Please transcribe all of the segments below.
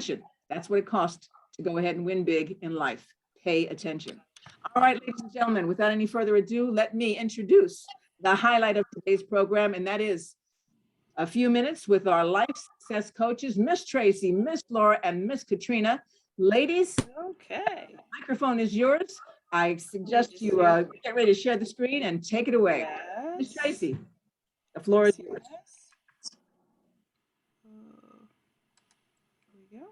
attention. That's what it costs to go ahead and win big in life. Pay attention. All right, ladies and gentlemen, without any further ado, let me introduce the highlight of today's program, and that is a few minutes with our life success coaches, Miss Tracey, Miss Laura, and Miss Katrina. Ladies, okay, the microphone is yours. I suggest you get ready to share the screen and take it away. Yes. Miss Tracey, the floor is yours. Here we go.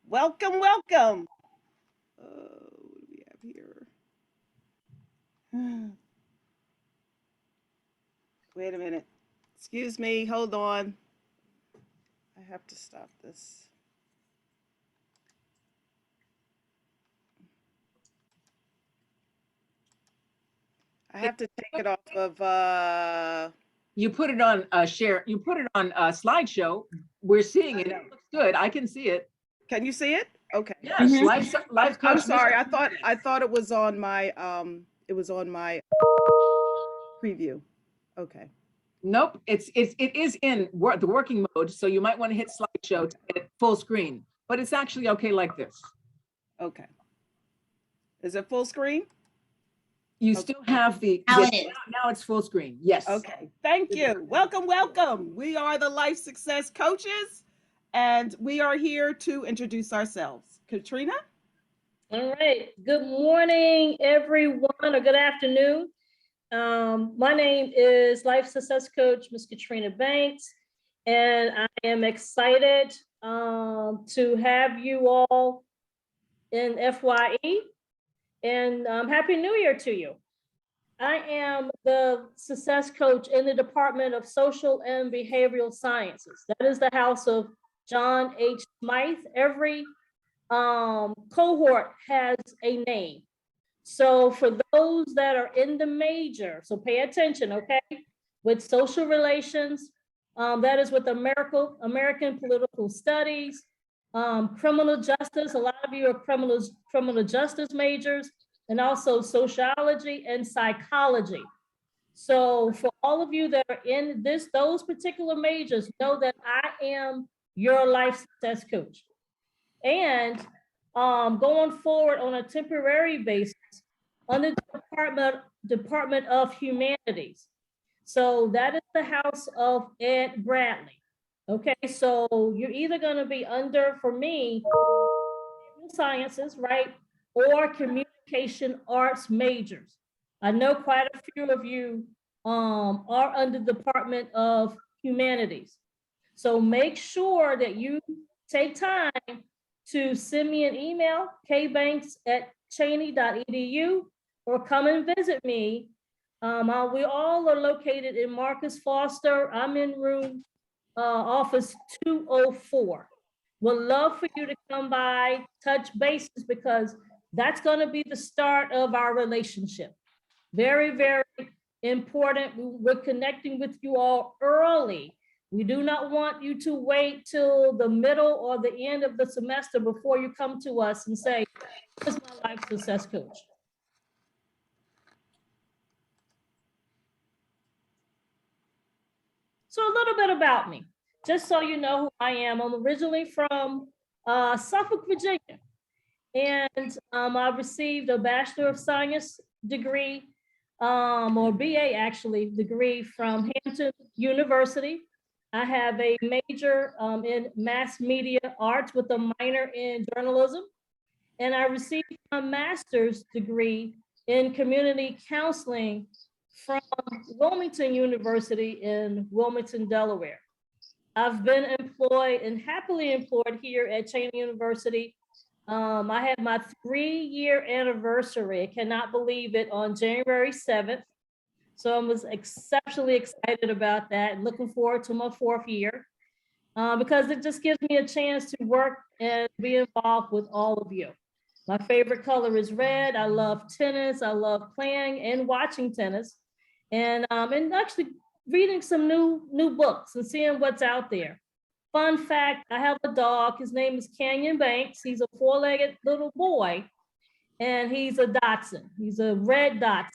Welcome, welcome. What do we have here? Wait a minute. Excuse me, hold on. I have to stop this. I have to take it off of You put it on share, you put it on a slideshow. We're seeing it. It looks good. I can see it. Can you see it? Okay. Yes, live coach. I'm sorry. I thought it was on my preview. Okay. Nope, it is in the working mode, so you might want to hit slideshow to get it full screen, but it's actually okay like this. Okay. Is it full screen? You still have the, now it's full screen. Yes. Okay. Thank you. Welcome, welcome. We are the Life Success Coaches, and we are here to introduce ourselves. Katrina? All right. Good morning, everyone, or good afternoon. My name is Life Success Coach, Ms. Katrina Banks, and I am excited to have you all in FYE, and Happy New Year to you. I am the success coach in the Department of Social and Behavioral Sciences. That is the house of John H. Smythe. Every cohort has a name. So for those that are in the major, so pay attention, okay? With social relations, that is with American political studies, criminal justice. A lot of you are criminal justice majors, and also sociology and psychology. So for all of you that are in those particular majors, know that I am your life success coach. And going forward on a temporary basis under the Department of Humanities. So that is the house of Ed Bradley. Okay, so you're either going to be under, for me, sciences, right? Or communication arts majors. I know quite a few of you are under the Department of Humanities. So make sure that you take time to send me an email, kbanks@cheyney.edu, or come and visit me. We all are located in Marcus Foster. I'm in room office 204. Would love for you to come by, touch bases, because that's going to be the start of our relationship. Very, very important. We're connecting with you all early. We do not want you to wait till the middle or the end of the semester before you come to us and say, "This is my life success coach." So a little bit about me, just so you know who I am. I'm originally from Suffolk, Virginia, and I received a Bachelor of Science degree, or BA actually, degree from Hampton University. I have a major in mass media arts with a minor in journalism, and I received a master's degree in community counseling from Wilmington University in Wilmington, Delaware. I've been employed and happily employed here at Cheyney University. I had my 3-year anniversary, I cannot believe it, on January 7th. So I was exceptionally excited about that and looking forward to my 4th year because it just gives me a chance to work and be involved with all of you. My favorite color is red. I love tennis. I love playing and watching tennis, and actually reading some new books and seeing what's out there. Fun fact, I have a dog. His name is Canyon Banks. He's a 4-legged little boy. and he's a Dotson. He's a red Dotson.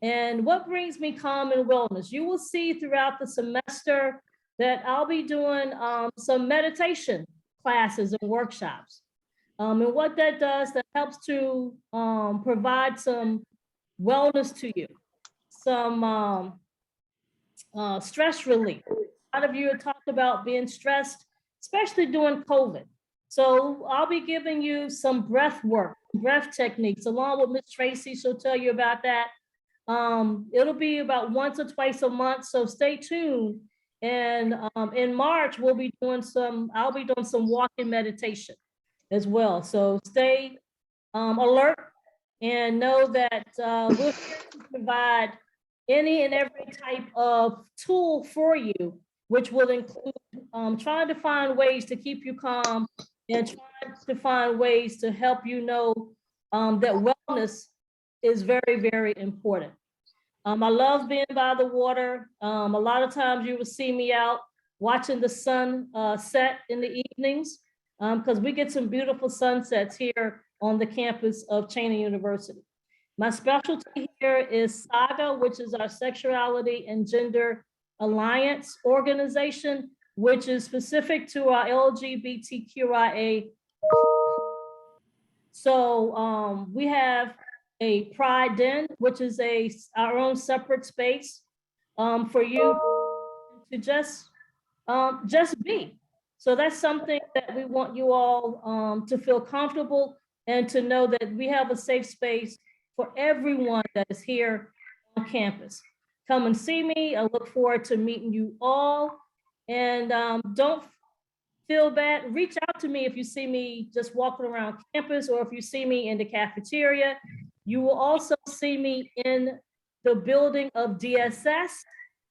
And what brings me calm and wellness? You will see throughout the semester that I'll be doing some meditation classes and workshops. And what that does, that helps to provide some wellness to you, some stress relief. A lot of you have talked about being stressed, especially during COVID. So I'll be giving you some breath work, breath techniques, along with Miss Tracey. She'll tell you about that. It'll be about once or twice a month, so stay tuned. And in March, I'll be doing some walking meditation as well. So stay alert and know that we're here to provide any and every type of tool for you, which will include trying to find ways to keep you calm and trying to find ways to help you know that wellness is very, very important. I love being by the water. A lot of times you will see me out watching the sun set in the evenings because we get some beautiful sunsets here on the campus of Cheyney University. My specialty here is SAGA, which is our Sexuality and Gender Alliance organization, which is specific to our LGBTQIA. So we have a Pride Den, which is our own separate space for you to just be. So that's something that we want you all to feel comfortable and to know that we have a safe space for everyone that is here on campus. Come and see me. I look forward to meeting you all. And don't feel bad. Reach out to me if you see me just walking around campus or if you see me in the cafeteria. You will also see me in the building of DSS,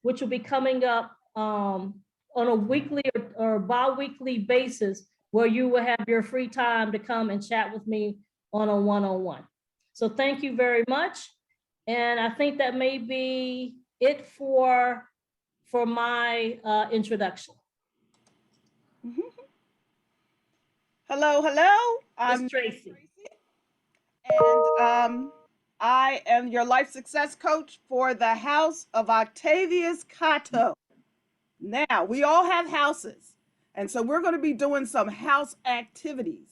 which will be coming up on a weekly or bi-weekly basis, where you will have your free time to come and chat with me on a one-on-one. So thank you very much. And I think that may be it for my introduction. Hello, hello. I'm Tracey. And I am your life success coach for the house of Octavius Cato. Now, we all have houses, and so we're going to be doing some house activities.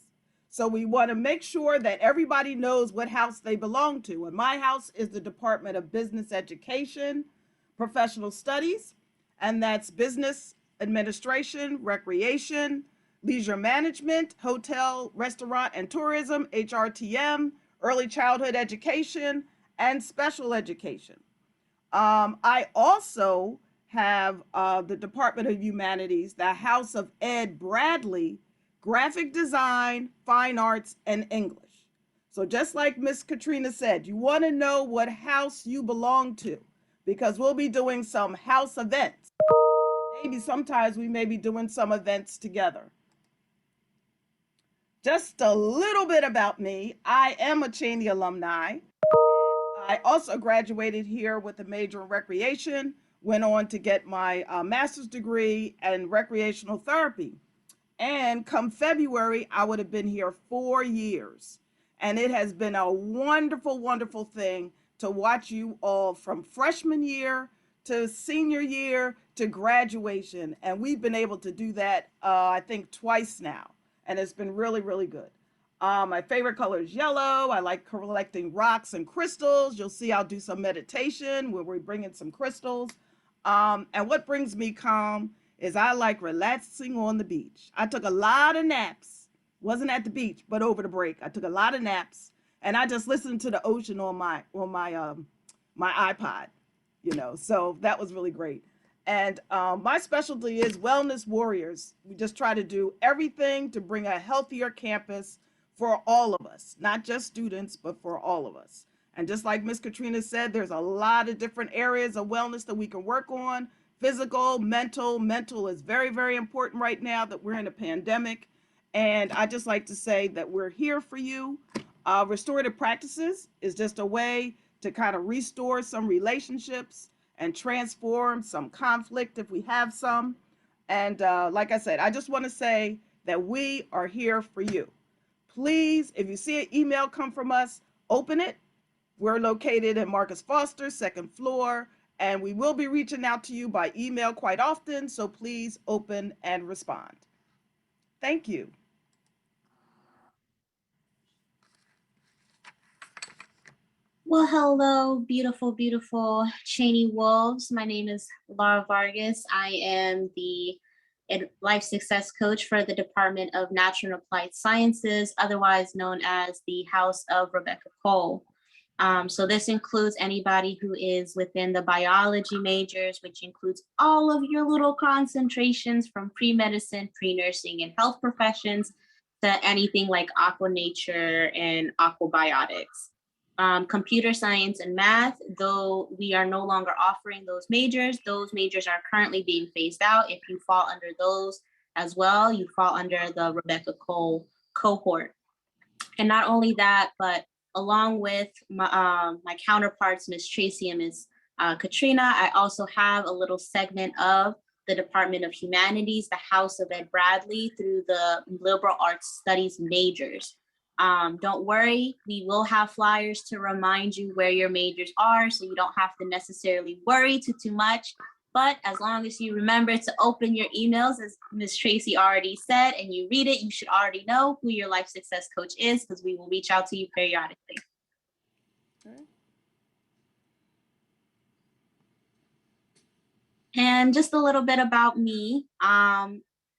So we want to make sure that everybody knows what house they belong to. And my house is the Department of Business Education, Professional Studies, and that's business administration, recreation, leisure management, hotel, restaurant, and tourism, HRTM, early childhood education, and special education. I also have the Department of Humanities, the House of Ed Bradley, graphic design, fine arts, and English. So just like Miss Katrina said, you want to know what house you belong to, because we'll be doing some house events. Maybe sometimes we may be doing some events together. Just a little bit about me. I am a Cheyney alumni. I also graduated here with a major in recreation, went on to get my master's degree in recreational therapy. And come February, I would have been here 4 years. And it has been a wonderful, wonderful thing to watch you all from freshman year to senior year to graduation. And we've been able to do that, I think, twice now. And it's been really, really good. My favorite color is yellow. I like collecting rocks and crystals. You'll see I'll do some meditation where we bring in some crystals. And what brings me calm is I like relaxing on the beach. I took a lot of naps. Wasn't at the beach, but over the break. I took a lot of naps, and I just listened to the ocean on my iPod, so that was really great. And my specialty is wellness warriors. We just try to do everything to bring a healthier campus for all of us, not just students, but for all of us. And just like Miss Katrina said, there's a lot of different areas of wellness that we can work on. Physical, mental. Mental is very, very important right now that we're in a pandemic. And I just like to say that we're here for you. Restorative practices is just a way to kind of restore some relationships and transform some conflict if we have some. And like I said, I just want to say that we are here for you. Please, if you see an email come from us, open it. We're located at Marcus Foster, second floor, and we will be reaching out to you by email quite often, so please open and respond. Thank you. Well, hello, beautiful, beautiful Cheyney Wolves. My name is Laura Vargas. I am the Life Success Coach for the Department of Natural and Applied Sciences, otherwise known as the House of Rebecca Cole. So this includes anybody who is within the biology majors, which includes all of your little concentrations from pre-medicine, pre-nursing, and health professions to anything like aqua nature and aquabiotics. Computer science and math, though we are no longer offering those majors are currently being phased out. If you fall under those as well, you fall under the Rebecca Cole cohort. And not only that, but along with my counterparts, Ms. Tracey and Ms. Katrina, I also have a little segment of the Department of Humanities, the House of Ed Bradley, through the Liberal Arts Studies majors. Don't worry, we will have flyers to remind you where your majors are, so you don't have to necessarily worry too much. But as long as you remember to open your emails, as Ms. Tracey already said, and you read it, you should already know who your life success coach is, because we will reach out to you periodically. Okay. And just a little bit about me.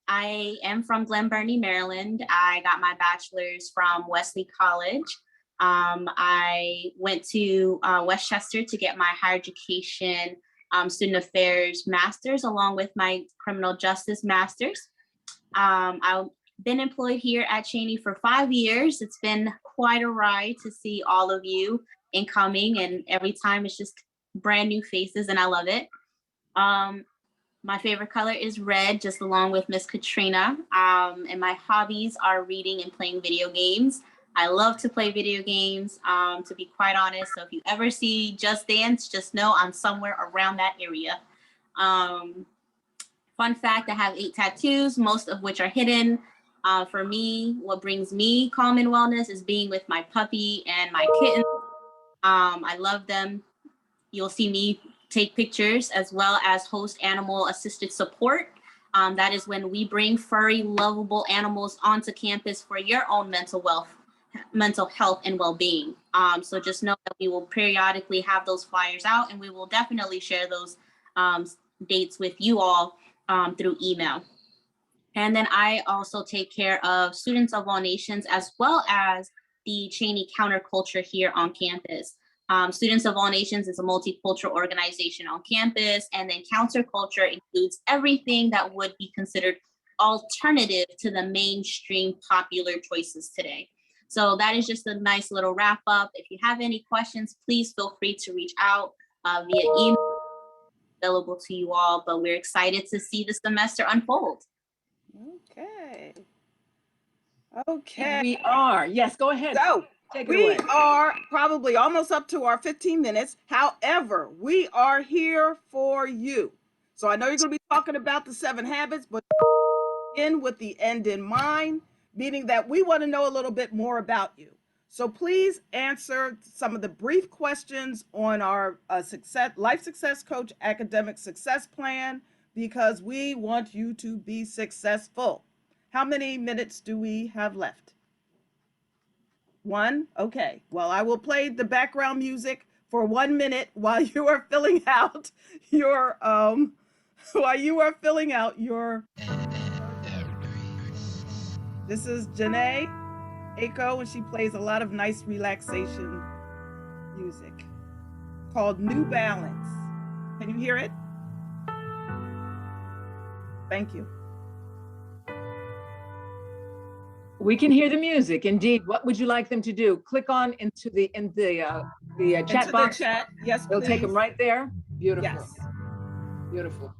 I am from Glen Burnie, Maryland. I got my bachelor's from Wesley College. I went to Westchester to get my higher education student affairs master's, along with my criminal justice master's. I've been employed here at Cheyney for 5 years. It's been quite a ride to see all of you incoming, and every time it's just brand new faces, and I love it. My favorite color is red, just along with Miss Katrina. And my hobbies are reading and playing video games. I love to play video games, to be quite honest. So if you ever see Just Dance, just know I'm somewhere around that area. Fun fact, I have 8 tattoos, most of which are hidden. For me, what brings me calm and wellness is being with my puppy and my kitten. I love them. You'll see me take pictures as well as host animal assisted support. That is when we bring furry, lovable animals onto campus for your own mental health and well-being. So just know that we will periodically have those flyers out, and we will definitely share those dates with you all through email. And then I also take care of Students of All Nations, as well as the Cheyney Counterculture here on campus. Students of All Nations is a multicultural organization on campus, and then Counterculture includes everything that would be considered alternative to the mainstream popular choices today. So that is just a nice little wrap up. If you have any questions, please feel free to reach out via email, available to you all, but we're excited to see the semester unfold. Okay. Okay. We are. Yes, go ahead. So take it we away. are probably almost up to our 15 minutes. However, we are here for you. So I know you're going to be talking about the 7 habits, but in with the end in mind, meaning that we want to know a little bit more about you. So please answer some of the brief questions on our Life Success Coach Academic Success Plan, because we want you to be successful. How many minutes do we have left? 1? Okay. Well, I will play the background music for 1 minute while you are filling out your This is Janae Aiko, and she plays a lot of nice relaxation music called New Balance. Can you hear it? Thank you. We can hear the music, indeed. What would you like them to do? Click on into the chat box. Chat. Yes, They'll please. take them right there. Beautiful. Yes. Beautiful.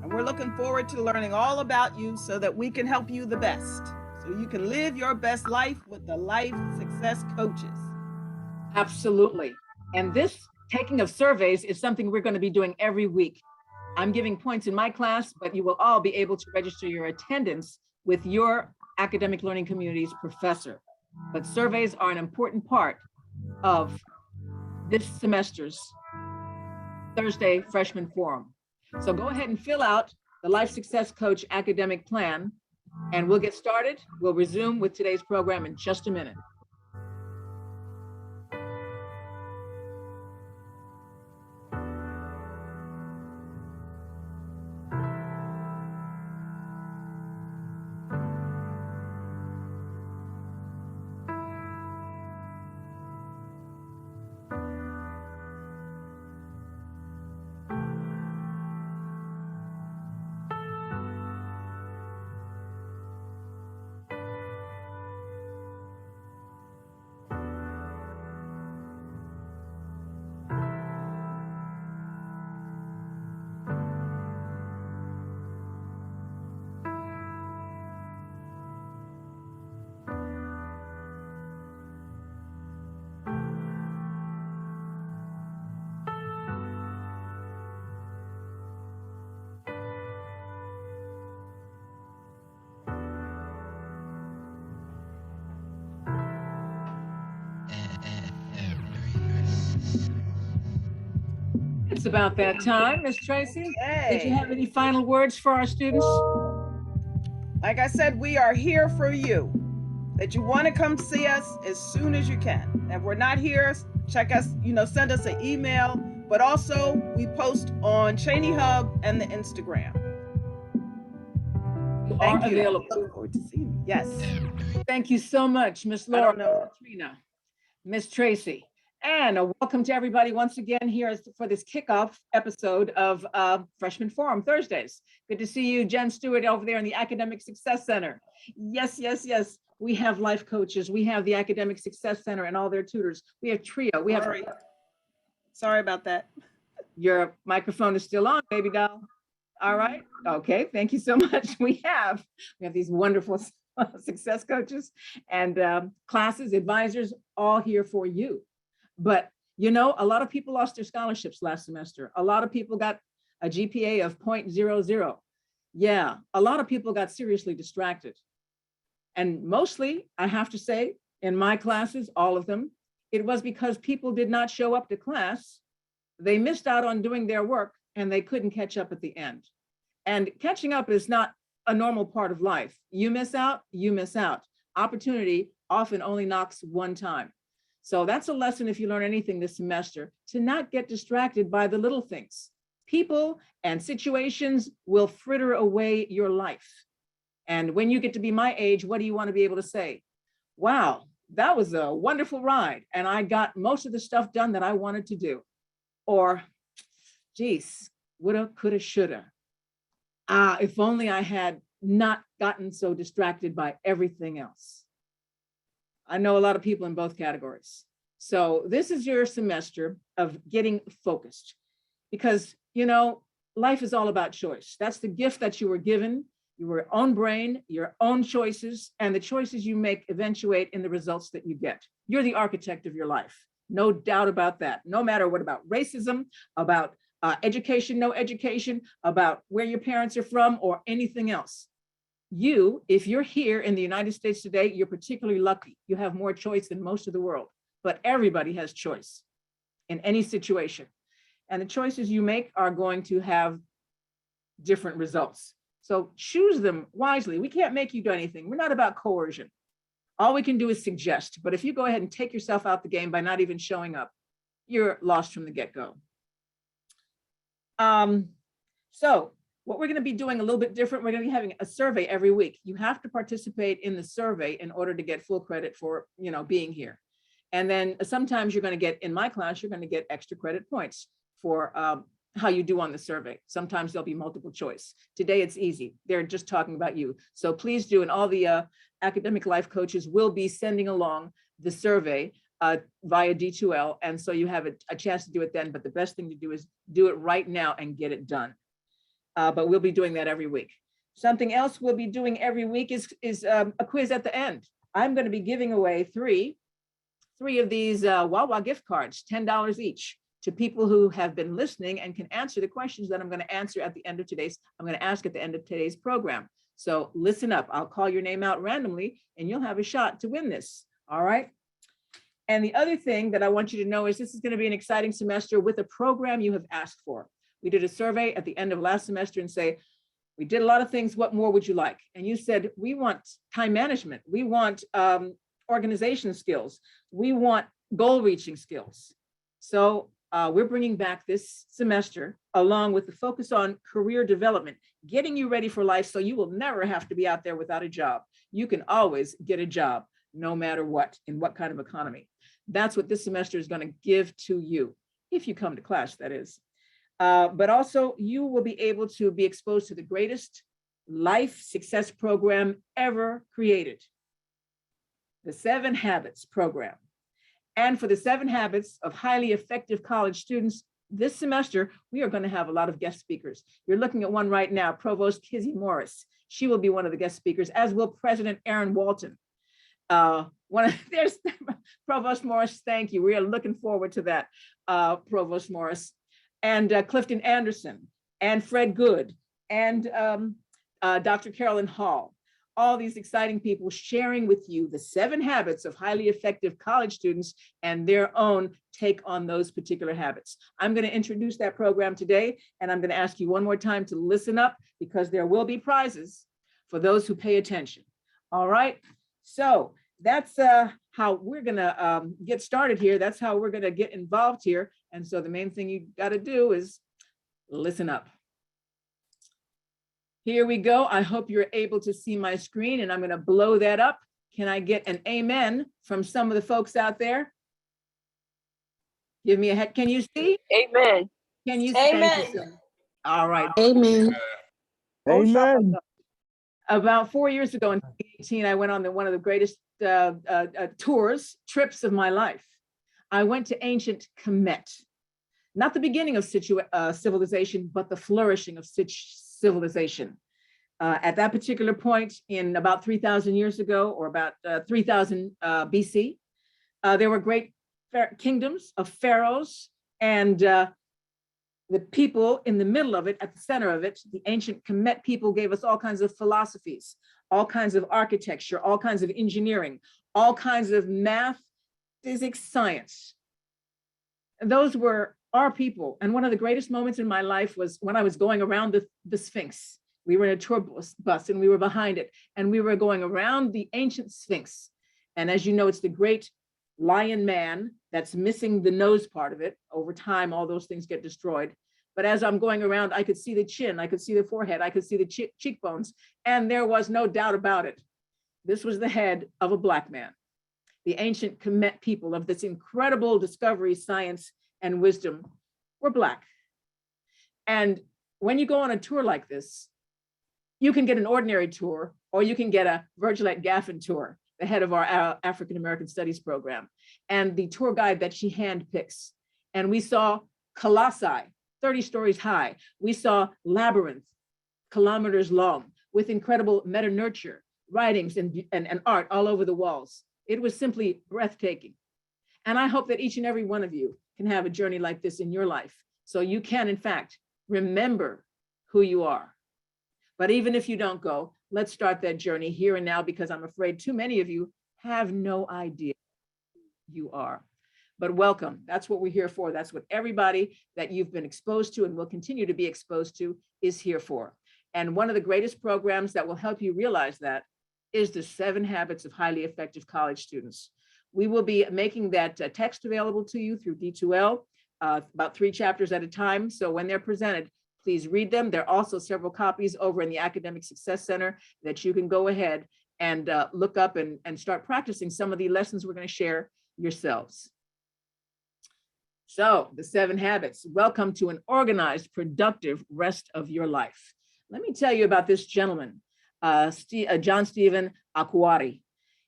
And we're looking forward to learning all about you so that we can help you the best, so you can live your best life with the Life Success Coaches. Absolutely. And this taking of surveys is something we're going to be doing every week. I'm giving points in my class, but you will all be able to register your attendance with your academic learning community's professor, but surveys are an important part of this semester's Thursday Freshman Forum. So go ahead and fill out the Life Success Coach academic plan, and we'll get started. We'll resume with today's program in just a minute. It's about that time. Miss Tracy, did you have any final words for our students? Like I said, we are here for you. That you want to come see us as soon as you can. If we're not here, check us, send us an email, but also we post on Cheyney Hub and the Instagram. Thank you. Available. Look forward to seeing you. Yes. Thank you so much, Miss Laura, Katrina, Miss Tracy. And welcome to everybody once again here for this kickoff episode of Freshman Forum Thursdays. Good to see you, Jen Stewart, over there in the Academic Success Center. Yes, yes, yes. We have life coaches. We have the Academic Success Center and all their tutors. We have TRIO. We have. Sorry about that. Your microphone is still on, baby doll. All right. Okay. Thank you so much. We have these wonderful success coaches and classes, advisors, all here for you. But, a lot of people lost their scholarships last semester. A lot of people got a GPA of 0.00. Yeah, a lot of people got seriously distracted. And mostly, I have to say, in my classes, all of them, it was because people did not show up to class. They missed out on doing their work and they couldn't catch up at the end. And catching up is not a normal part of life. You miss out, you miss out. Opportunity often only knocks one time. So that's a lesson, if you learn anything this semester, to not get distracted by the little things. People and situations will fritter away your life. And when you get to be my age, what do you want to be able to say? Wow, that was a wonderful ride. And I got most of the stuff done that I wanted to do. Or, geez, woulda, coulda, shoulda. If only I had not gotten so distracted by everything else. I know a lot of people in both categories. So this is your semester of getting focused because, life is all about choice. That's the gift that you were given, your own brain, your own choices, and the choices you make eventuate in the results that you get. You're the architect of your life. No doubt about that. No matter what about racism, about education, no education, about where your parents are from or anything else. You, if you're here in the United States today, you're particularly lucky. You have more choice than most of the world, but everybody has choice in any situation. And the choices you make are going to have different results. So choose them wisely. We can't make you do anything. We're not about coercion. All we can do is suggest. But if you go ahead and take yourself out the game by not even showing up, you're lost from the get-go. So what we're going to be doing a little bit different, we're going to be having a survey every week. You have to participate in the survey in order to get full credit for, being here. And then sometimes you're going to get, in my class, you're going to get extra credit points for how you do on the survey. Sometimes there'll be multiple choice. Today it's easy. They're just talking about you. So please do, and all the academic life coaches will be sending along the survey via D2L. And so you have a chance to do it then, but the best thing to do is do it right now and get it done. But we'll be doing that every week. Something else we'll be doing every week is a quiz at the end. I'm going to be giving away three of these Wawa gift cards, $10 each, to people who have been listening and can answer the questions that I'm going to answer at the end of I'm going to ask at the end of today's program. So listen up. I'll call your name out randomly and you'll have a shot to win this. All right. And the other thing that I want you to know is this is going to be an exciting semester with a program you have asked for. We did a survey at the end of last semester and say, we did a lot of things. What more would you like? And you said, we want time management. We want organization skills. We want goal reaching skills. So we're bringing back this semester along with the focus on career development, getting you ready for life so you will never have to be out there without a job. You can always get a job no matter what, in what kind of economy. That's what this semester is going to give to you, if you come to class, that is. But also you will be able to be exposed to the greatest life success program ever created, the 7 Habits program. And for the 7 Habits of Highly Effective College Students, this semester, we are going to have a lot of guest speakers. You're looking at one right now, Provost Kizzy Morris. She will be one of the guest speakers, as will President Aaron Walton. There's Provost Morris, thank you. We are looking forward to that, Provost Morris. And Clifton Anderson, and Fred Good, and Dr. Carolyn Hall. All these exciting people sharing with you the 7 habits of highly effective college students and their own take on those particular habits. I'm going to introduce that program today, and I'm going to ask you one more time to listen up because there will be prizes for those who pay attention. All right, so that's how we're going to get started here. That's how we're going to get involved here. And so the main thing you got to do is listen up. Here we go. I hope you're able to see my screen, and I'm going to blow that up. Can I get an amen from some of the folks out there? Give me a head. Can you see? Amen. Can you? Amen. Thank you, sir. All right. Amen. Amen. About 4 years ago in 2018, I went on one of the greatest trips of my life. I went to ancient Kemet, not the beginning of civilization, but the flourishing of civilization. At that particular point in about 3,000 years ago, or about 3,000 BC, there were great kingdoms of pharaohs, and the people in the middle of it, at the center of it, the ancient Kemet people gave us all kinds of philosophies, all kinds of architecture, all kinds of engineering, all kinds of math, physics, science. And those were our people. And one of the greatest moments in my life was when I was going around the Sphinx. We were in a tour bus and we were behind it, and we were going around the ancient Sphinx. And as you know, it's the great lion man that's missing the nose part of it. Over time, all those things get destroyed. But as I'm going around, I could see the chin, I could see the forehead, I could see the cheekbones, and there was no doubt about it. This was the head of a Black man. The ancient Kemet people of this incredible discovery, science, and wisdom were Black. And when you go on a tour like this, you can get an ordinary tour, or you can get a Virgilette Gaffin tour, the head of our African American Studies program, and the tour guide that she handpicks. And we saw colossi, 30 stories high. We saw labyrinth, kilometers long, with incredible meta-nurture, writings and art all over the walls. It was simply breathtaking. And I hope that each and every one of you can have a journey like this in your life, so you can, in fact, remember who you are. But even if you don't go, let's start that journey here and now, because I'm afraid too many of you have no idea who you are. But welcome. That's what we're here for. That's what everybody that you've been exposed to and will continue to be exposed to is here for. And one of the greatest programs that will help you realize that is the 7 Habits of Highly Effective College Students. We will be making that text available to you through D2L, about 3 chapters at a time. So when they're presented, please read them. There are also several copies over in the Academic Success Center that you can go ahead and look up and start practicing some of the lessons we're going to share yourselves. So the 7 habits. Welcome to an organized, productive rest of your life. Let me tell you about this gentleman, John Stephen Akwari.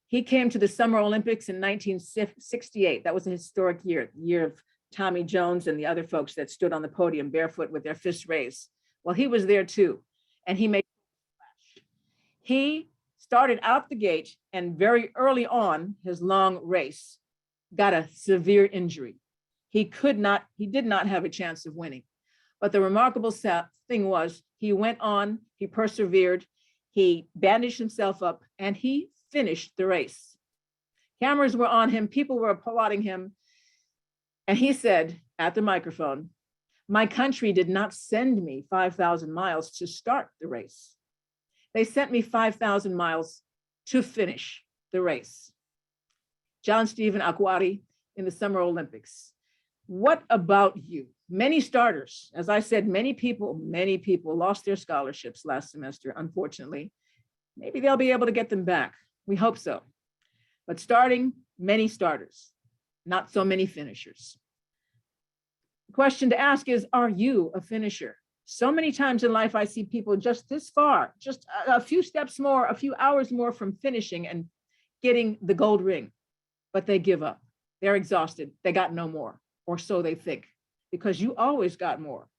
He came to the Summer Olympics in 1968. That was a historic year, the year of Tommy Jones and the other folks that stood on the podium barefoot with their fists raised. Well, he was there too, and he made a splash. He started out the gate, and very early on his long race, got a severe injury. He did not have a chance of winning. But the remarkable thing was he went on, he persevered, He bandaged himself up and he finished the race. Cameras were on him, people were applauding him. And he said at the microphone, "My country did not send me 5,000 miles to start the race. They sent me 5,000 miles to finish the race." John Stephen Akwari in the Summer Olympics. What about you? Many starters, as I said, many people lost their scholarships last semester, unfortunately. Maybe they'll be able to get them back. We hope so. But starting, many starters, not so many finishers. The question to ask is, are you a finisher? So many times in life, I see people just this far, just a few steps more, a few hours more from finishing and getting the gold ring, but they give up. They're exhausted. They got no more, or so they think, because you always got more.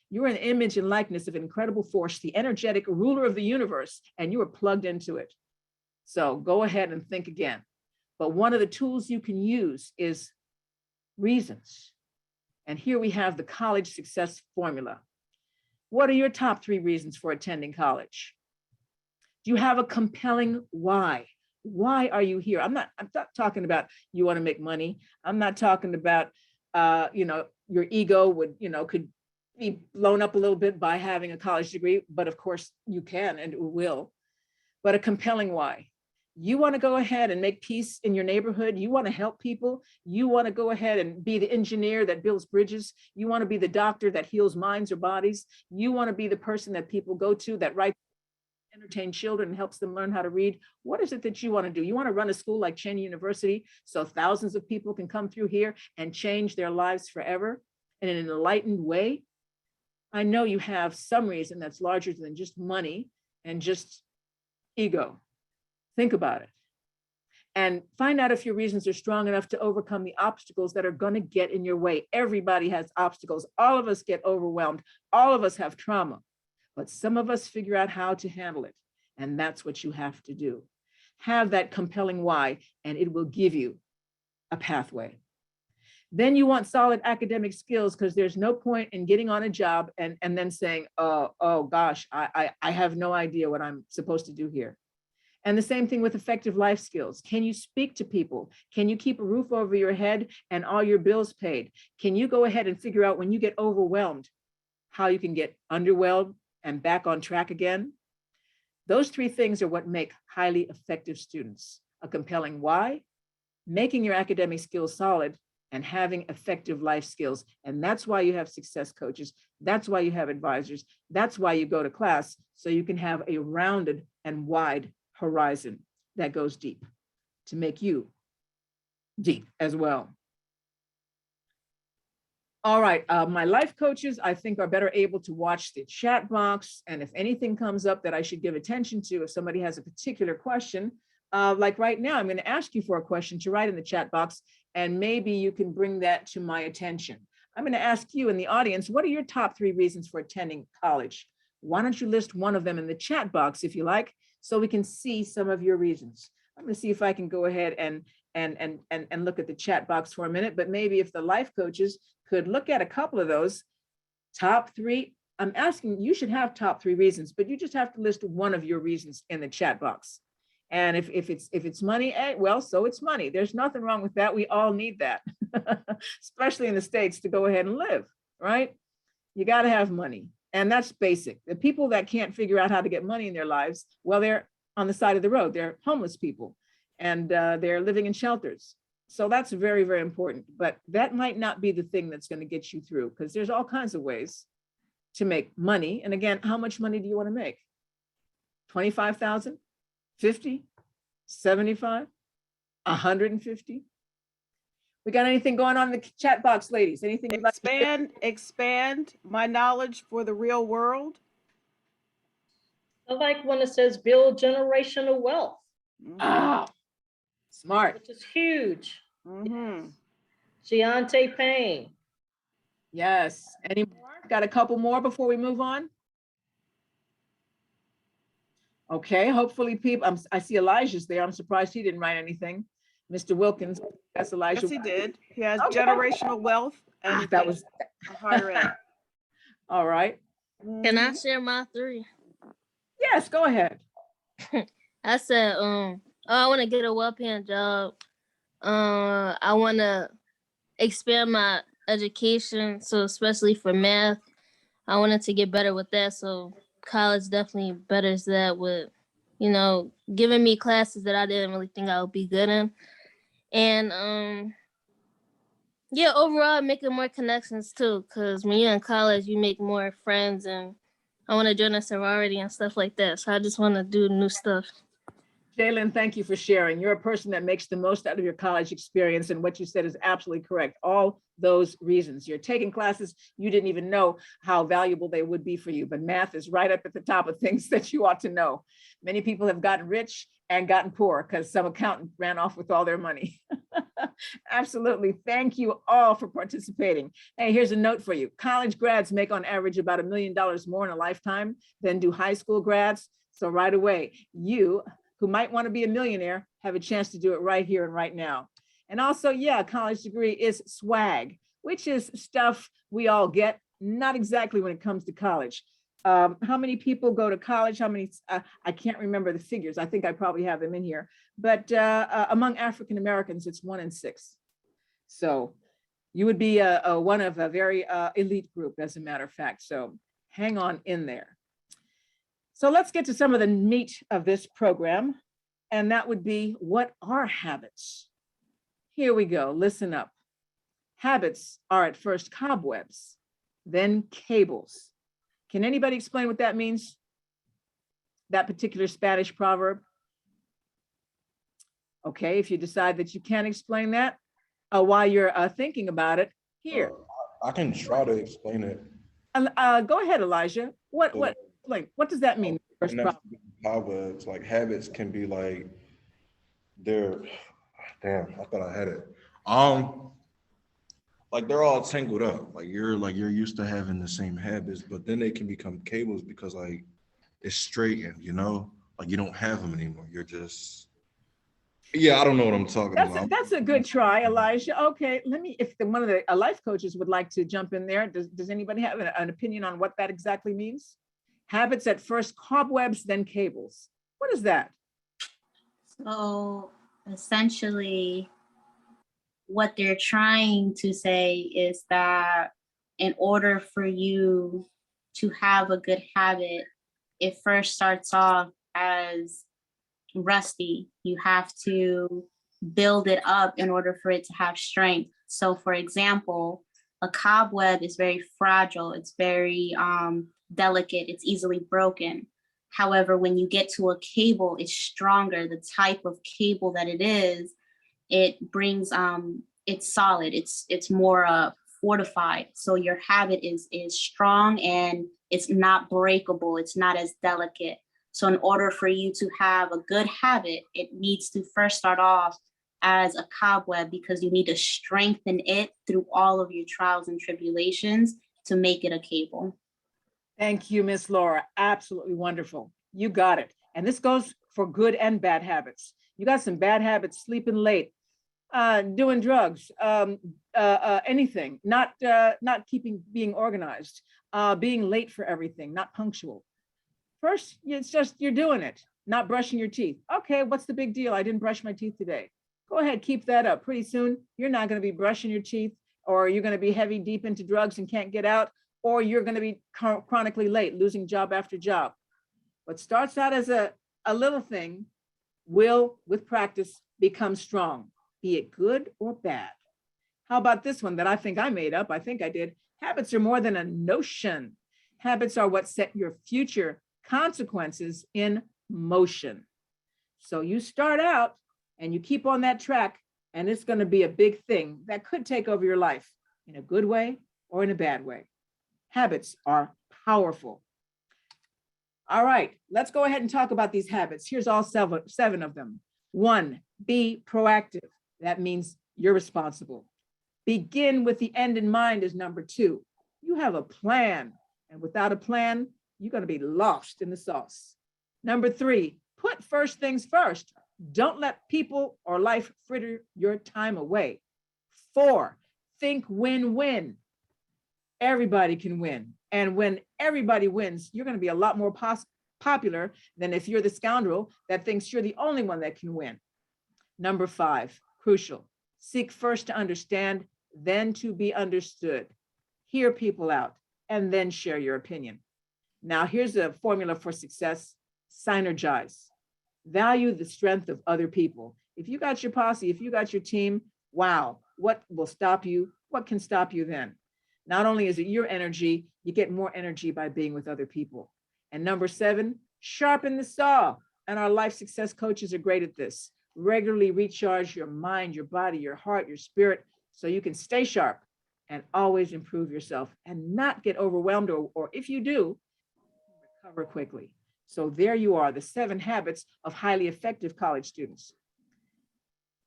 You're an image and likeness of an incredible force, the energetic ruler of the universe, and you are plugged into it. So go ahead and think again. But one of the tools you can use is reasons. And here we have the college success formula. What are your top 3 reasons for attending college? Do you have a compelling why? Why are you here? I'm not talking about you want to make money. I'm not talking about, your ego could be blown up a little bit by having a college degree, but of course you can and it will. But a compelling why. You want to go ahead and make peace in your neighborhood. You want to help people. You want to go ahead and be the engineer that builds bridges. You want to be the doctor that heals minds or bodies. You want to be the person that people go to that writes, entertain children and helps them learn how to read. What is it that you want to do? You want to run a school like Cheyney University so thousands of people can come through here and change their lives forever in an enlightened way? I know you have some reason that's larger than just money and just ego. Think about it and find out if your reasons are strong enough to overcome the obstacles that are going to get in your way. Everybody has obstacles. All of us get overwhelmed. All of us have trauma, but some of us figure out how to handle it. And that's what you have to do. Have that compelling why, and it will give you a pathway. Then you want solid academic skills, because there's no point in getting on a job and then saying, oh gosh, I have no idea what I'm supposed to do here. And the same thing with effective life skills. Can you speak to people? Can you keep a roof over your head and all your bills paid? Can you go ahead and figure out when you get overwhelmed, how you can get underwhelmed and back on track again? Those 3 things are what make highly effective students. A compelling why, making your academic skills solid, and having effective life skills. And that's why you have success coaches. That's why you have advisors. That's why you go to class, so you can have a rounded and wide horizon that goes deep to make you deep as well. All right, my life coaches, I think, are better able to watch the chat box. And if anything comes up that I should give attention to, if somebody has a particular question, like right now, I'm going to ask you for a question to write in the chat box, and maybe you can bring that to my attention. I'm going to ask you in the audience, what are your top 3 reasons for attending college? Why don't you list one of them in the chat box if you like, so we can see some of your reasons. I'm going to see if I can go ahead and look at the chat box for a minute, but maybe if the life coaches could look at a couple of those top 3. I'm asking, you should have top 3 reasons, but you just have to list one of your reasons in the chat box. And if it's money, well, so it's money. There's nothing wrong with that. We all need that, especially in the States, to go ahead and live, right? You got to have money. And that's basic. The people that can't figure out how to get money in their lives, well, they're on the side of the road. They're homeless people, and they're living in shelters. So that's very, very important. But that might not be the thing that's going to get you through, because there's all kinds of ways to make money. And again, how much money do you want to make? 25,000, 50, 75, 150? We got anything going on in the chat box, ladies? Anything you'd like to expand my knowledge for the real world? I like when it says build generational wealth. Ah, smart. Which is huge. Mm-hmm. Giante Payne. Yes. Any more? Got a couple more before we move on? Okay, hopefully people, I see Elijah's there. I'm surprised he didn't write anything. Mr. Wilkins, that's Elijah. Yes, he did. He has Okay. generational wealth and That was a higher ed. all right. Can I share my 3? Yes, go ahead. I said, I want to get a well-paying job. I want to expand my education, so especially for math, I wanted to get better with that. So college definitely betters that with, giving me classes that I didn't really think I would be good in, and yeah, overall making more connections too. Cause when you're in college, you make more friends, and I want to join a sorority and stuff like that. So I just want to do new stuff. Jalen, thank you for sharing. You're a person that makes the most out of your college experience, and what you said is absolutely correct. All those reasons. You're taking classes you didn't even know how valuable they would be for you, but math is right up at the top of things that you ought to know. Many people have gotten rich and gotten poor because some accountant ran off with all their money. Absolutely. Thank you all for participating. Hey, here's a note for you. College grads make on average about $1 million more in a lifetime than do high school grads. So right away, you who might want to be a millionaire have a chance to do it right here and right now. And also, yeah, a college degree is swag, which is stuff we all get, not exactly when it comes to college. How many people go to college? How many? I can't remember the figures. I think I probably have them in here. But among African Americans, it's 1 in 6. So you would be one of a very elite group, as a matter of fact. So hang on in there. So let's get to some of the meat of this program, and that would be, what are habits? Here we go, listen up. Habits are at first cobwebs, then cables. Can anybody explain what that means? That particular Spanish proverb? Okay, if you decide that you can't explain that, while you're thinking about it, here. I can try to explain it. Go ahead, Elijah. What does that mean? First problem. Cobwebs, like habits can be like, they're, damn, I thought I had it. Like they're all tangled up. Like you're used to having the same habits, but then they can become cables because like it's straightened, like you don't have them anymore. You're just, yeah, I don't know what I'm talking about. That's a good try, Elijah. Okay, if one of the life coaches would like to jump in there, does anybody have an opinion on what that exactly means? Habits at first cobwebs, then cables. What is that? So essentially, what they're trying to say is that in order for you to have a good habit, it first starts off as rusty. You have to build it up in order for it to have strength. So for example, a cobweb is very fragile. It's very delicate. It's easily broken. However, when you get to a cable, it's stronger. The type of cable that it is, it brings it's solid. It's more fortified. So your habit is strong and it's not breakable. It's not as delicate. So in order for you to have a good habit, it needs to first start off as a cobweb because you need to strengthen it through all of your trials and tribulations to make it a cable. Thank you, Miss Laura. Absolutely wonderful. You got it. And this goes for good and bad habits. You got some bad habits: sleeping late, doing drugs, anything, not being organized, being late for everything, not punctual. First, it's just you're doing it, not brushing your teeth. Okay, what's the big deal? I didn't brush my teeth today. Go ahead, keep that up. Pretty soon, you're not going to be brushing your teeth, or you're going to be heavy deep into drugs and can't get out, or you're going to be chronically late, losing job after job. What starts out as a little thing will, with practice, become strong, be it good or bad. How about this one that I think I made up? I think I did. Habits are more than a notion. Habits are what set your future consequences in motion. So you start out and you keep on that track, and it's going to be a big thing that could take over your life in a good way or in a bad way. Habits are powerful. All right, let's go ahead and talk about these habits. Here's all seven of them. 1, be proactive. That means you're responsible. Begin with the end in mind is number 2. You have a plan, and without a plan, you're going to be lost in the sauce. Number 3, put first things first. Don't let people or life fritter your time away. 4, think win-win. Everybody can win. And when everybody wins, you're going to be a lot more popular than if you're the scoundrel that thinks you're the only one that can win. Number 5, crucial. Seek first to understand, then to be understood. Hear people out, and then share your opinion. Now, here's a formula for success. Synergize. Value the strength of other people. If you got your posse, if you got your team, wow, what will stop you? What can stop you then? Not only is it your energy, you get more energy by being with other people. And number 7, sharpen the saw. And our life success coaches are great at this. Regularly recharge your mind, your body, your heart, your spirit, so you can stay sharp and always improve yourself and not get overwhelmed, or if you do, recover quickly. So there you are, the 7 habits of highly effective college students.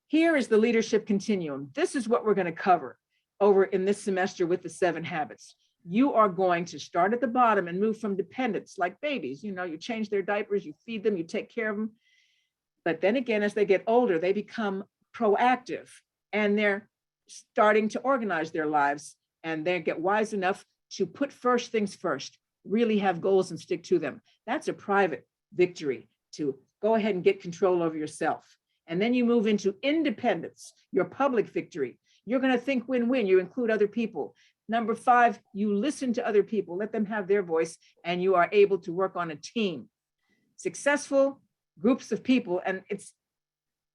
Here is the leadership continuum. This is what we're going to cover over in this semester with the 7 habits. You are going to start at the bottom and move from dependence, like babies. You know, you change their diapers, you feed them, you take care of them. But then again, as they get older, they become proactive and they're starting to organize their lives, and they get wise enough to put first things first, really have goals and stick to them. That's a private victory, to go ahead and get control over yourself. And then you move into independence, your public victory. You're going to think win-win. You include other people. Number 5, you listen to other people, let them have their voice, and you are able to work on a team. Successful groups of people, and it's,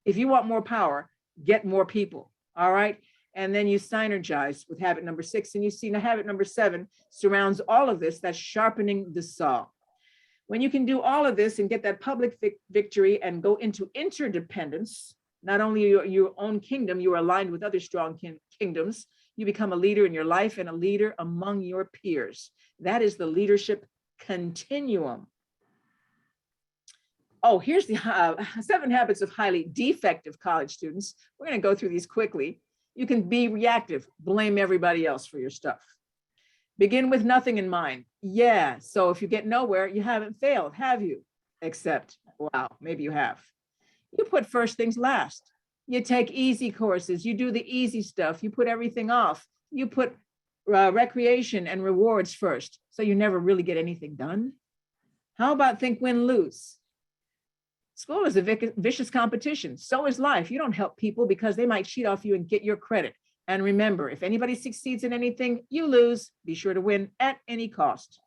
if you want more power, get more people, all right? And then you synergize with habit number 6, and you see now habit number 7 surrounds all of this. That's sharpening the saw. When you can do all of this and get that public victory and go into interdependence, not only your own kingdom, you are aligned with other strong kingdoms, you become a leader in your life and a leader among your peers. That is the leadership continuum. Oh, here's the 7 habits of highly defective college students. We're going to go through these quickly. You can be reactive, blame everybody else for your stuff. Begin with nothing in mind. Yeah, so if you get nowhere, you haven't failed, have you? Except, wow, maybe you have. You put first things last. You take easy courses, you do the easy stuff, you put everything off. You put recreation and rewards first, so you never really get anything done. How about think, win, lose? School is a vicious competition. So is life. You don't help people because they might cheat off you and get your credit. And remember, if anybody succeeds in anything, you lose. Be sure to win at any cost.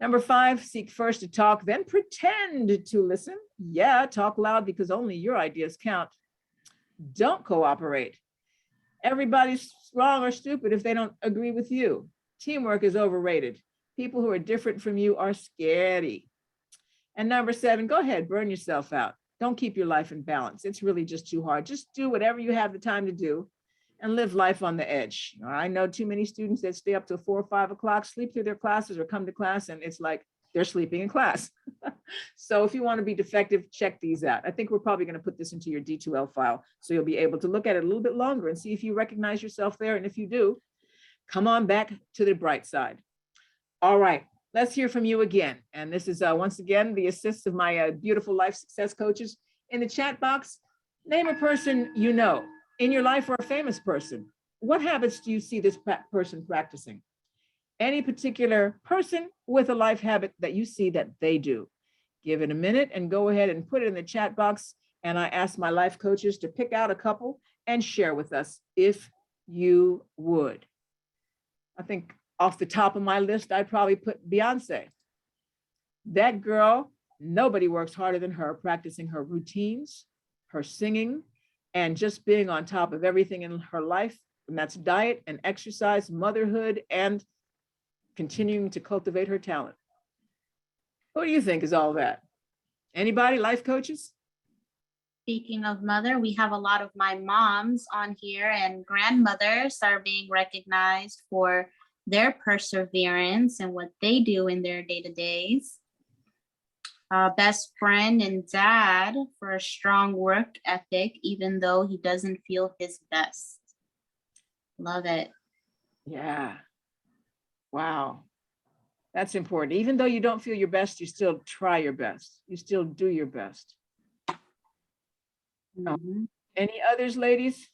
Number 5, seek first to talk, then pretend to listen. Yeah, talk loud because only your ideas count. Don't cooperate. Everybody's wrong or stupid if they don't agree with you. Teamwork is overrated. People who are different from you are scary. And number 7, go ahead, burn yourself out. Don't keep your life in balance. It's really just too hard. Just do whatever you have the time to do and live life on the edge. I know too many students that stay up till 4 or 5 o'clock, sleep through their classes or come to class, and it's like they're sleeping in class. So if you want to be defective, check these out. I think we're probably going to put this into your D2L file, so you'll be able to look at it a little bit longer and see if you recognize yourself there. And if you do, come on back to the bright side. All right. Let's hear from you again. And this is once again the assist of my beautiful life success coaches. In the chat box, name a person you know in your life or a famous person. What habits do you see this person practicing? Any particular person with a life habit that you see that they do. Give it a minute and go ahead and put it in the chat box. And I ask my life coaches to pick out a couple and share with us if you would. I think off the top of my list, I'd probably put Beyonce. That girl, nobody works harder than her, practicing her routines, her singing, and just being on top of everything in her life. And that's diet and exercise, motherhood, and continuing to cultivate her talent. What do you think is all that? Anybody, life coaches? Speaking of mother, we have a lot of my moms on here, and grandmothers are being recognized for their perseverance and what they do in their day-to-days. Best friend and dad for a strong work ethic, even though he doesn't feel his best. Love it. Yeah. Wow. That's important. Even though you don't feel your best, you still try your best. You still do your best. Mm-hmm. Any others, ladies?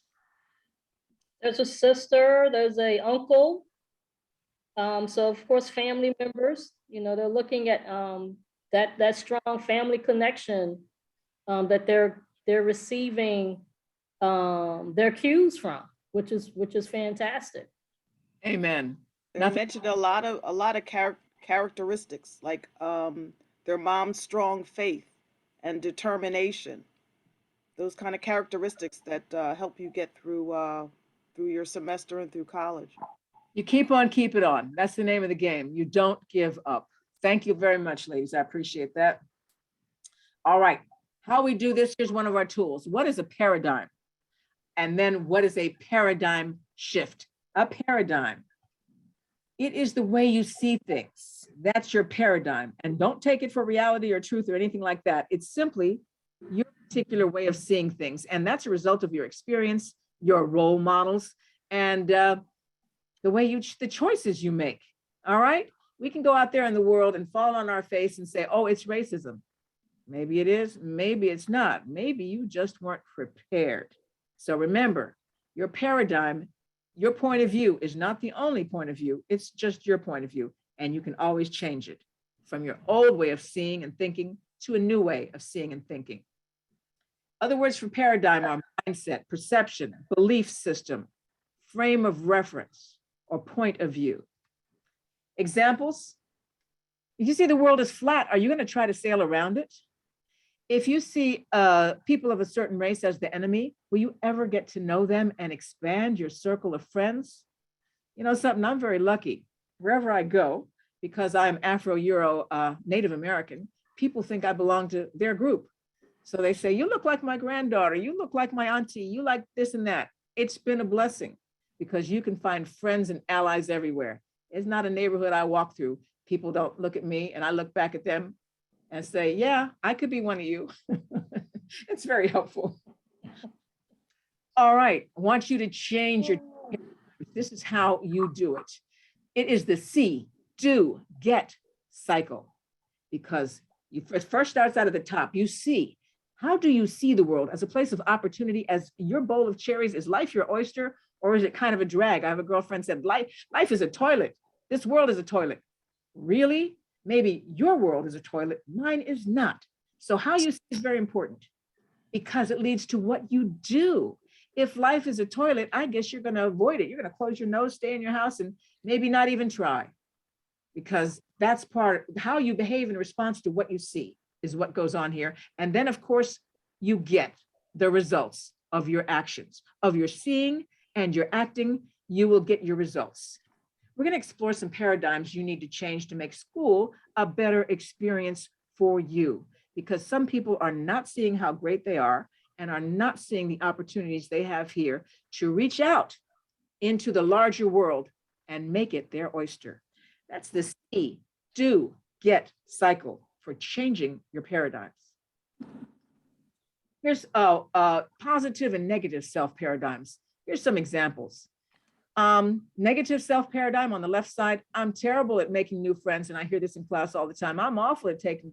There's a sister, there's a uncle. So of course, family members, they're looking at that strong family connection that they're receiving their cues from, which is fantastic. Amen. They Nothing- mentioned a lot of characteristics like their mom's strong faith and determination. Those kind of characteristics that help you get through your semester and through college. You keep on, keep it on. That's the name of the game. You don't give up. Thank you very much, ladies. I appreciate that. All right. How we do this, here's one of our tools. What is a paradigm? And then what is a paradigm shift? A paradigm. It is the way you see things. That's your paradigm. And don't take it for reality or truth or anything like that. It's simply your particular way of seeing things. And that's a result of your experience, your role models, and the way the choices you make. All right. We can go out there in the world and fall on our face and say, oh, it's racism. Maybe it is, maybe it's not. Maybe you just weren't prepared. So remember, your paradigm, your point of view is not the only point of view. It's just your point of view. And you can always change it from your old way of seeing and thinking to a new way of seeing and thinking. Other words for paradigm are mindset, perception, belief system, frame of reference, or point of view. Examples: if you see the world is flat, are you going to try to sail around it? If you see people of a certain race as the enemy, will you ever get to know them and expand your circle of friends? You know something, I'm very lucky. Wherever I go, because I'm Afro-Euro Native American, people think I belong to their group. So they say, you look like my granddaughter, you look like my auntie, you like this and that. It's been a blessing because you can find friends and allies everywhere. It's not a neighborhood I walk through. People don't look at me and I look back at them and say, yeah, I could be one of you. It's very helpful. All right, I want you to change your, this is how you do it. It is the see, do, get cycle, because you first starts out at the top. You see, how do you see the world as a place of opportunity, as your bowl of cherries? Is life your oyster, or is it kind of a drag? I have a girlfriend said, life is a toilet. This world is a toilet. Really? Maybe your world is a toilet, mine is not. So how you see is very important because it leads to what you do. If life is a toilet, I guess you're going to avoid it. You're going to close your nose, stay in your house, and maybe not even try, because that's part of how you behave in response to what you see is what goes on here. And then, of course, you get the results of your actions, of your seeing and your acting. You will get your results. We're going to explore some paradigms you need to change to make school a better experience for you, because some people are not seeing how great they are and are not seeing the opportunities they have here to reach out into the larger world and make it their oyster. That's the see, do, get cycle for changing your paradigms. Here's positive and negative self paradigms. Here's some examples. Negative self paradigm on the left side. I'm terrible at making new friends, and I hear this in class all the time. I'm awful at taking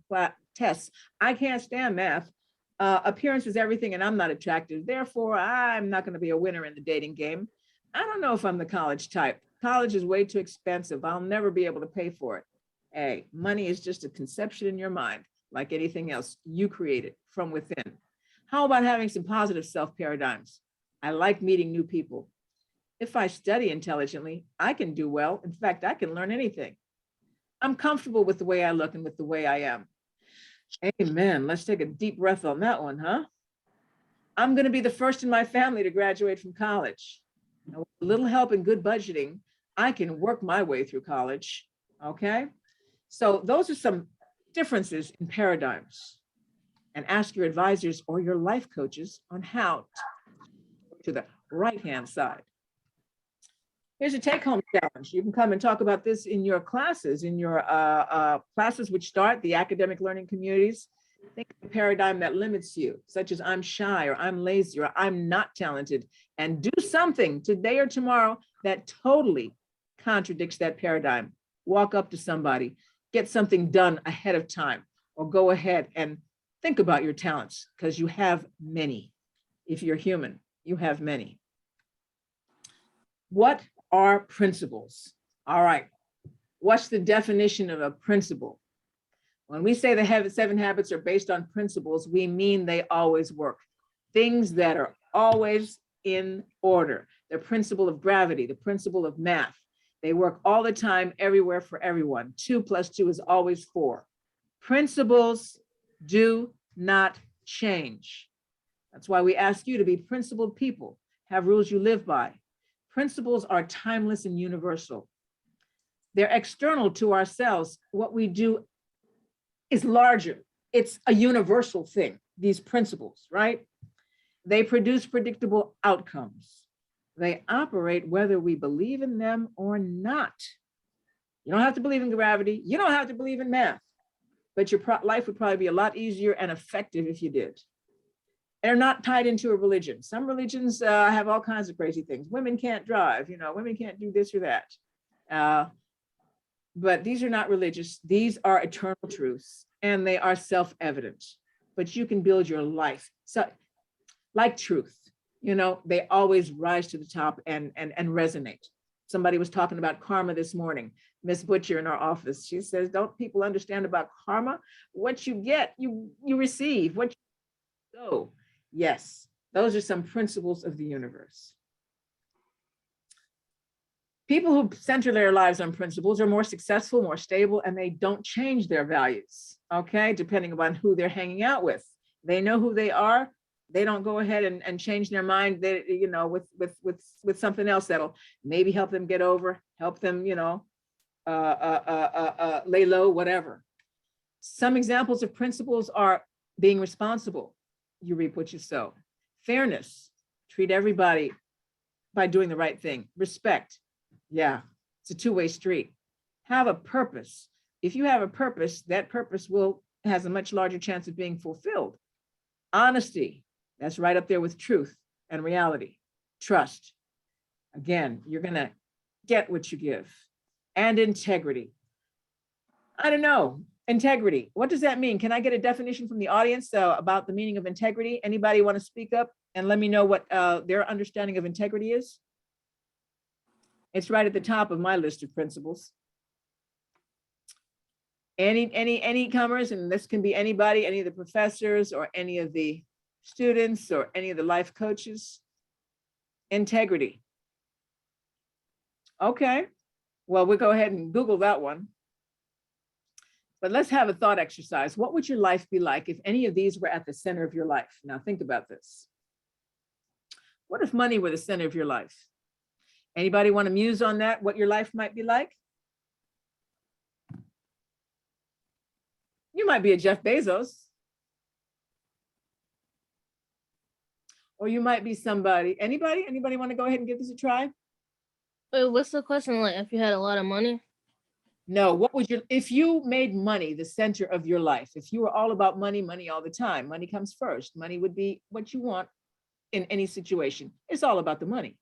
tests. I can't stand math. Appearance is everything, and I'm not attractive. Therefore, I'm not going to be a winner in the dating game. I don't know if I'm the college type. College is way too expensive. I'll never be able to pay for it. Hey, money is just a conception in your mind, like anything else you created from within. How about having some positive self paradigms? I like meeting new people. If I study intelligently, I can do well. In fact, I can learn anything. I'm comfortable with the way I look and with the way I am. Amen. Let's take a deep breath on that one, huh? I'm going to be the first in my family to graduate from college. Now, with a little help and good budgeting, I can work my way through college. Okay. So those are some differences in paradigms. And ask your advisors or your life coaches on how to the right-hand side. Here's a take-home challenge. You can come and talk about this in your classes, classes which start the academic learning communities. Think of a paradigm that limits you, such as I'm shy, or I'm lazy, or I'm not talented, and do something today or tomorrow that totally contradicts that paradigm. Walk up to somebody, get something done ahead of time, or go ahead and think about your talents, because you have many. If you're human, you have many. What are principles? All right. What's the definition of a principle? When we say the 7 habits are based on principles, we mean they always work. Things that are always in order. The principle of gravity, the principle of math. They work all the time, everywhere, for everyone. 2 + 2 is always 4. Principles do not change. That's why we ask you to be principled people, have rules you live by. Principles are timeless and universal. They're external to ourselves. What we do is larger. It's a universal thing, these principles, right? They produce predictable outcomes. They operate whether we believe in them or not. You don't have to believe in gravity. You don't have to believe in math, but your life would probably be a lot easier and effective if you did. They're not tied into a religion. Some religions have all kinds of crazy things. Women can't drive, women can't do this or that. But these are not religious. These are eternal truths, and they are self-evident. But you can build your life. So, like truth, they always rise to the top and resonate. Somebody was talking about karma this morning. Miss Butcher in our office, she says, don't people understand about karma? What you get, you receive. What you go. Yes, those are some principles of the universe. People who center their lives on principles are more successful, more stable, and they don't change their values, okay, depending upon who they're hanging out with. They know who they are. They don't go ahead and change their mind, with something else that'll maybe help them get over, help them, lay low, whatever. Some examples of principles are being responsible. You reap what you sow. Fairness, treat everybody by doing the right thing. Respect, yeah, it's a two-way street. Have a purpose. If you have a purpose, that purpose has a much larger chance of being fulfilled. Honesty, that's right up there with truth and reality. Trust, again, you're gonna get what you give. And integrity. I don't know, integrity, what does that mean? Can I get a definition from the audience about the meaning of integrity? Anybody want to speak up and let me know what their understanding of integrity is? It's right at the top of my list of principles. Any comers, and this can be anybody, any of the professors or any of the students or any of the life coaches. Integrity. Okay, well, we'll go ahead and Google that one. But let's have a thought exercise. What would your life be like if any of these were at the center of your life? Now think about this. What if money were the center of your life? Anybody want to muse on that, what your life might be like? You might be a Jeff Bezos. Or you might be somebody. Anybody want to go ahead and give this a try? Wait, what's the question? Like, if you had a lot of money? No, what would if you made money the center of your life, if you were all about money, money all the time, money comes first. Money would be what you want in any situation. It's all about the money.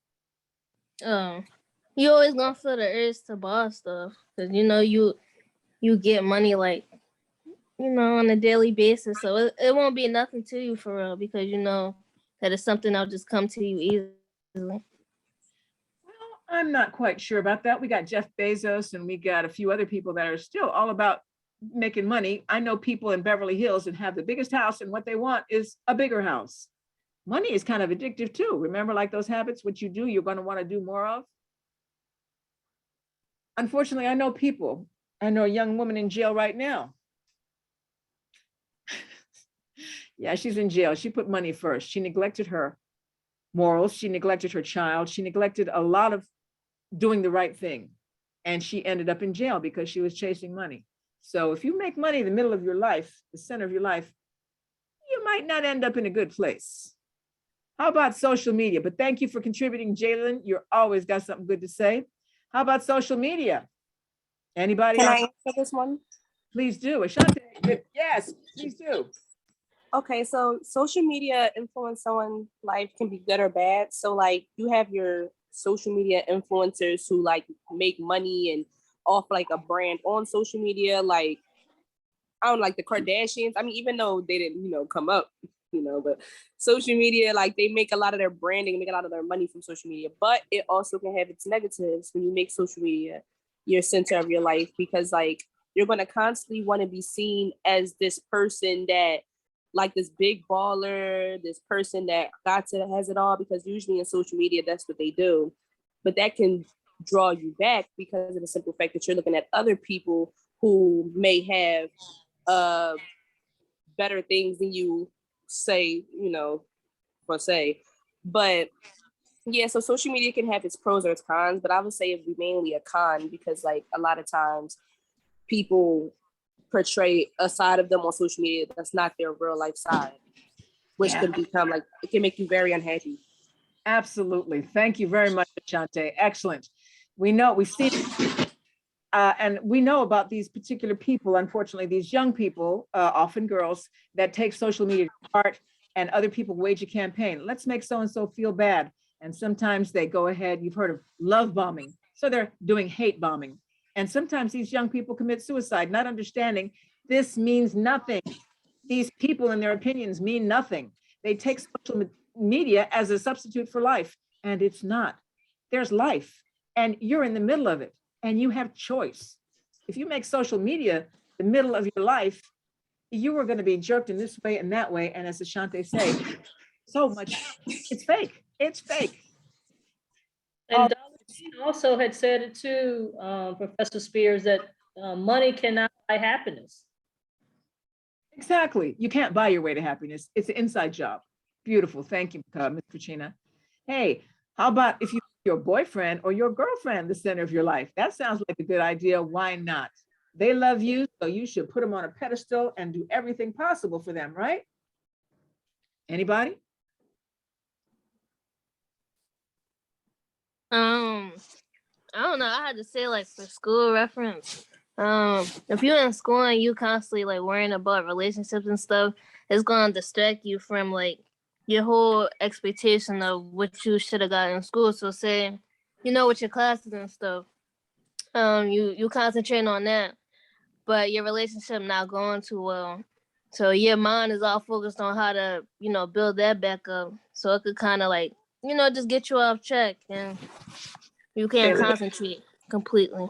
You always gonna feel the urge to buy stuff because you get money like on a daily basis, so it won't be nothing to you for real because you know that it's something that'll just come to you easily. Well, I'm not quite sure about that. We got Jeff Bezos and we got a few other people that are still all about making money. I know people in Beverly Hills that have the biggest house and what they want is a bigger house. Money is kind of addictive too. Remember, like those habits, what you do, you're going to want to do more of. Unfortunately, I know people. I know a young woman in jail right now. Yeah, she's in jail. She put money first. She neglected her morals. She neglected her child. She neglected a lot of doing the right thing. And she ended up in jail because she was chasing money. So if you make money in the middle of your life, the center of your life, you might not end up in a good place. How about social media? But thank you for contributing, Jalen. You're always got something good to say. How about social media? Anybody? Can I answer this one? Please do. Ashante, yes, please do. Okay, so social media influence someone's life can be good or bad. So like you have your social media influencers who like make money and off like a brand on social media, like I don't like the Kardashians. I mean, even though they didn't, come up, but social media, like they make a lot of their branding, make a lot of their money from social media, but it also can have its negatives when you make social media your center of your life because like you're going to constantly want to be seen as this person that, like this big baller, this person that has it all, because usually in social media, that's what they do. But that can draw you back because of the simple fact that you're looking at other people who may have better things than you, say, per se. But yeah, so social media can have its pros or its cons, but I would say it's mainly a con, because like a lot of times people portray a side of them on social media that's not their real life side, which Yeah. can become like, it can make you very unhappy. Absolutely. Thank you very much, Ashante. Excellent. We know, we've seen, and we know about these particular people, unfortunately, these young people, often girls, that take social media to heart, and other people wage a campaign. Let's make so-and-so feel bad. And sometimes they go ahead, you've heard of love bombing. So they're doing hate bombing. And sometimes these young people commit suicide, not understanding this means nothing. These people and their opinions mean nothing. They take social media as a substitute for life, and it's not. There's life, and you're in the middle of it, and you have choice. If you make social media the middle of your life, you are going to be jerked in this way and that way. And as Ashante say, so much, it's fake. It's fake. And also had said it too, Professor Spears, that money cannot buy happiness. Exactly. You can't buy your way to happiness. It's an inside job. Beautiful. Thank you, Ms. Katrina. Hey, how about if you your boyfriend or your girlfriend the center of your life? That sounds like a good idea. Why not? They love you, so you should put them on a pedestal and do everything possible for them, right? Anybody? I don't know. I had to say, like, for school reference, if you're in school and you constantly like worrying about relationships and stuff, it's gonna distract you from like your whole expectation of what you should have got in school. So say, with your classes and stuff, you concentrate on that, but your relationship not going too well. So your mind is all focused on how to, build that back up. So it could kind of like, just get you off track and you can't concentrate completely.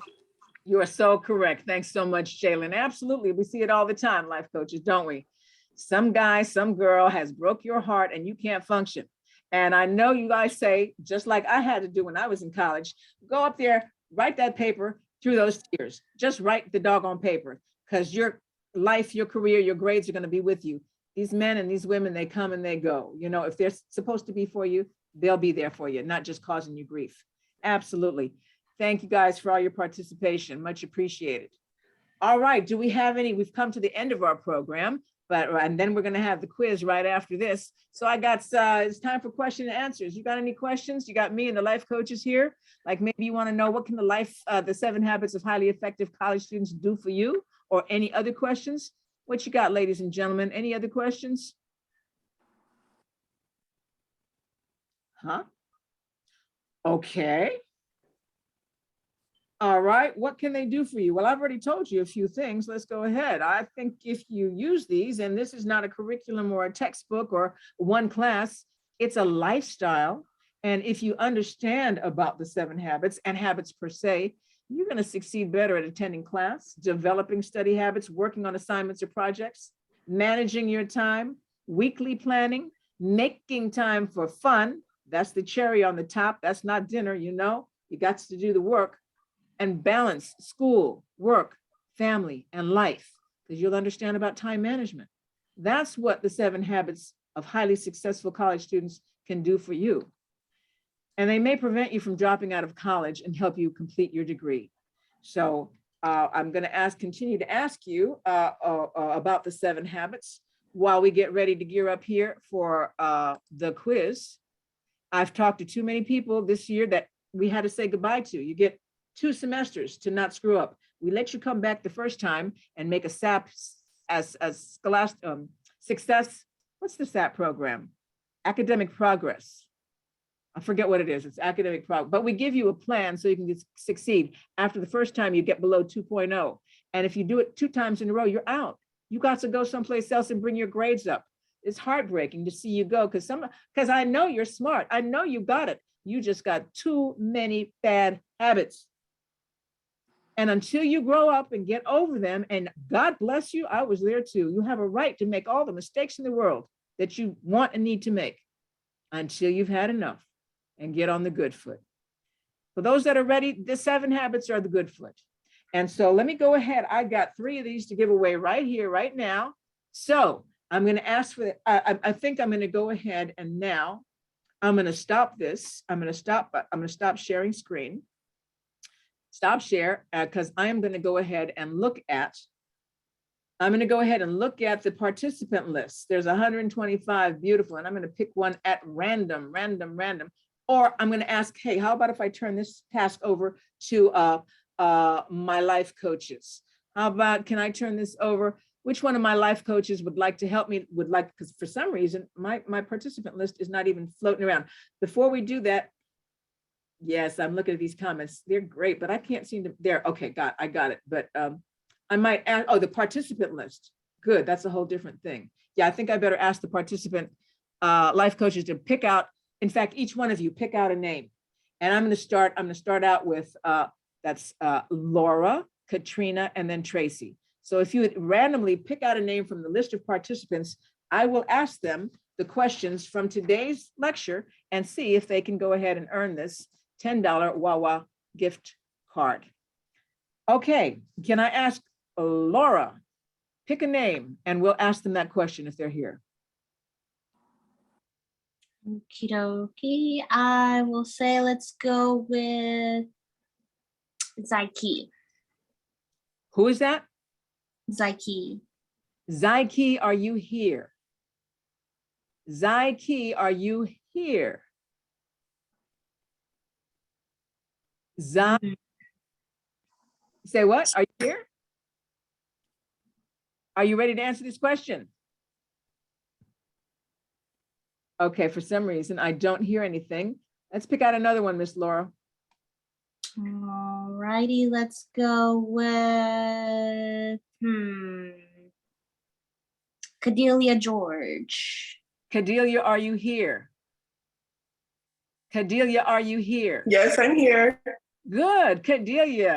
You are so correct. Thanks so much, Jalen. Absolutely. We see it all the time, life coaches, don't we? Some guy, some girl has broke your heart and you can't function. And I know you guys say, just like I had to do when I was in college, go up there, write that paper through those tears. Just write the doggone paper, because your life, your career, your grades are going to be with you. These men and these women, they come and they go. If they're supposed to be for you, they'll be there for you, not just causing you grief. Absolutely. Thank you guys for all your participation. Much appreciated. All right. Do we have any? We've come to the end of our program, and then we're going to have the quiz right after this. So I got, it's time for question and answers. You got any questions? You got me and the life coaches here. Like maybe you want to know what can the 7 habits of highly effective college students do for you, or any other questions? What you got, ladies and gentlemen? Any other questions? Huh? Okay. All right, what can they do for you? Well, I've already told you a few things. Let's go ahead. I think if you use these, and this is not a curriculum or a textbook or one class, it's a lifestyle. And if you understand about the 7 habits and habits per se, you're going to succeed better at attending class, developing study habits, working on assignments or projects, managing your time, weekly planning, making time for fun. That's the cherry on the top. That's not dinner, you got to do the work. And balance school, work, family, and life, because you'll understand about time management. That's what the 7 habits of highly successful college students can do for you. And they may prevent you from dropping out of college and help you complete your degree. So I'm going to continue to ask you about the 7 habits while we get ready to gear up here for the quiz. I've talked to too many people this year that we had to say goodbye to. You get 2 semesters to not screw up. We let you come back the first time and make a SAP as scholastic success. What's the SAP program? Academic progress. I forget what it is. It's academic progress, but we give you a plan so you can succeed. After the first time, you get below 2.0. And if you do it 2 times in a row, you're out. You got to go someplace else and bring your grades up. It's heartbreaking to see you go, because I know you're smart. I know you got it. You just got too many bad habits. And until you grow up and get over them, and God bless you, I was there too. You have a right to make all the mistakes in the world that you want and need to make until you've had enough and get on the good foot. For those that are ready, the 7 habits are the good foot. And so let me go ahead. I got 3 of these to give away right here, right now. So I'm going to ask for, I think I'm going to go ahead and now I'm going to stop this. I'm going to stop sharing screen. Stop share, because I am going to go ahead and look at, the participant list. There's 125, beautiful. And I'm going to pick one at random. Or I'm going to ask, hey, how about if I turn this task over to my life coaches? How about, can I turn this over? Which one of my life coaches would like to help me, because for some reason, my participant list is not even floating around. Before we do that, yes, I'm looking at these comments. They're great, but I can't seem to, there, okay, I got it. But I might ask, oh, the participant list. Good, that's a whole different thing. Yeah, I think I better ask the participant life coaches to pick out, in fact, each one of you pick out a name. And I'm gonna start out with, that's Laura, Katrina, and then Tracey. So if you would randomly pick out a name from the list of participants, I will ask them the questions from today's lecture and see if they can go ahead and earn this $10 Wawa gift card. Okay, can I ask Laura, pick a name and we'll ask them that question if they're here. Okie dokie. I will say, let's go with Zyke. Who is that? Zyke. Zyke, are you here? Zyke, are you here? Say what? Are you here? Are you ready to answer this question? Okay, for some reason, I don't hear anything. Let's pick out another one, Miss Laura. All righty, let's go with Cadelia George. Cadelia, are you here? Cadelia, are you here? Yes, I'm here. Good, Cadelia.